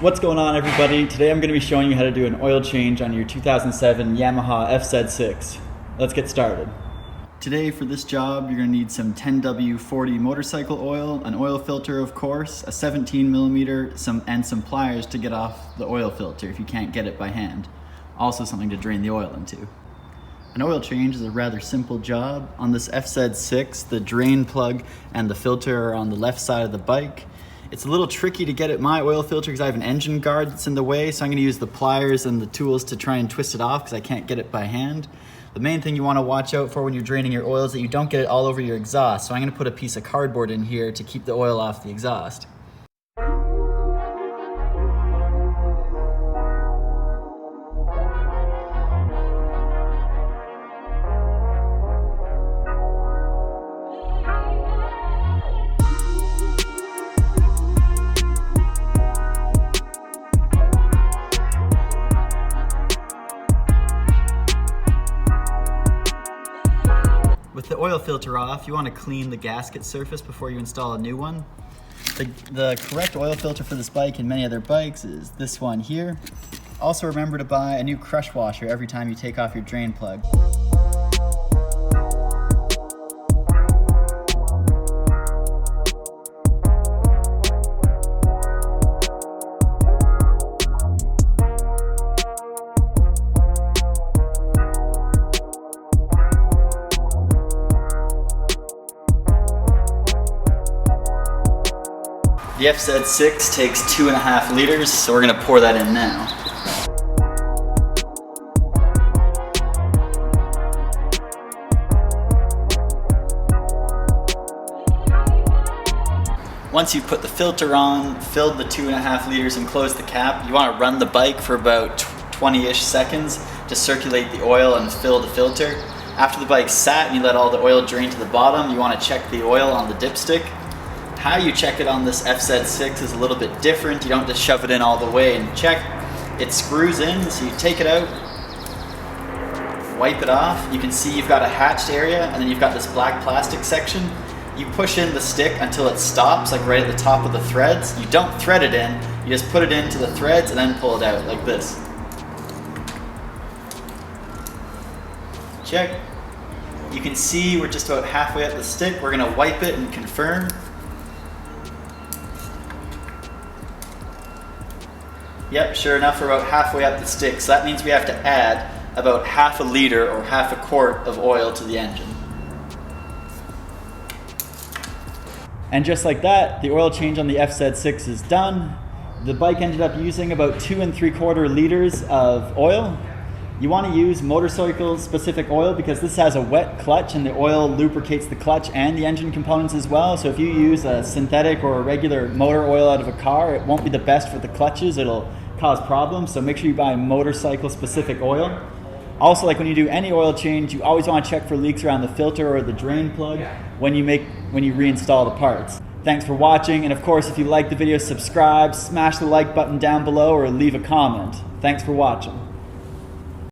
What's going on, everybody? Today I'm going to be showing you how to do an oil change on your 2007 Yamaha FZ6. Let's get started. Today for this job you're going to need some 10W40 motorcycle oil, an oil filter of course, a 17mm, and some pliers to get off the oil filter if you can't get it by hand. Also something to drain the oil into. An oil change is a rather simple job. On this FZ6, the drain plug and the filter are on the left side of the bike. It's a little tricky to get at my oil filter because I have an engine guard that's in the way, so I'm going to use the pliers and the tools to try and twist it off because I can't get it by hand. The main thing you want to watch out for when you're draining your oil is that you don't get it all over your exhaust, so I'm going to put a piece of cardboard in here to keep the oil off the exhaust. With the oil filter off, you want to clean the gasket surface before you install a new one. The correct oil filter for this bike and many other bikes is this one here. Also remember to buy a new crush washer every time you take off your drain plug. The FZ6 takes 2.5 liters, so we're going to pour that in now. Once you've put the filter on, filled the 2.5 liters and closed the cap, you want to run the bike for about 20-ish seconds to circulate the oil and fill the filter. After the bike's sat and you let all the oil drain to the bottom, you want to check the oil on the dipstick. How you check it on this FZ6 is a little bit different. You don't just shove it in all the way and check. It screws in, so you take it out, wipe it off. You can see you've got a hatched area and then you've got this black plastic section. You push in the stick until it stops, like right at the top of the threads. You don't thread it in, you just put it into the threads and then pull it out like this. Check. You can see we're just about halfway up the stick. We're gonna wipe it and confirm. Yep, sure enough, we're about halfway up the stick, so that means we have to add about half a liter or half a quart of oil to the engine. And just like that, the oil change on the FZ6 is done. The bike ended up using about 2 3/4 liters of oil. You want to use motorcycle specific oil because this has a wet clutch and the oil lubricates the clutch and the engine components as well. So if you use a synthetic or a regular motor oil out of a car, it won't be the best for the clutches. It'll cause problems. So make sure you buy motorcycle specific oil. Also, like when you do any oil change, you always want to check for leaks around the filter or the drain plug when you reinstall the parts. Thanks for watching, and of course if you like the video, subscribe, smash the like button down below or leave a comment. Thanks for watching.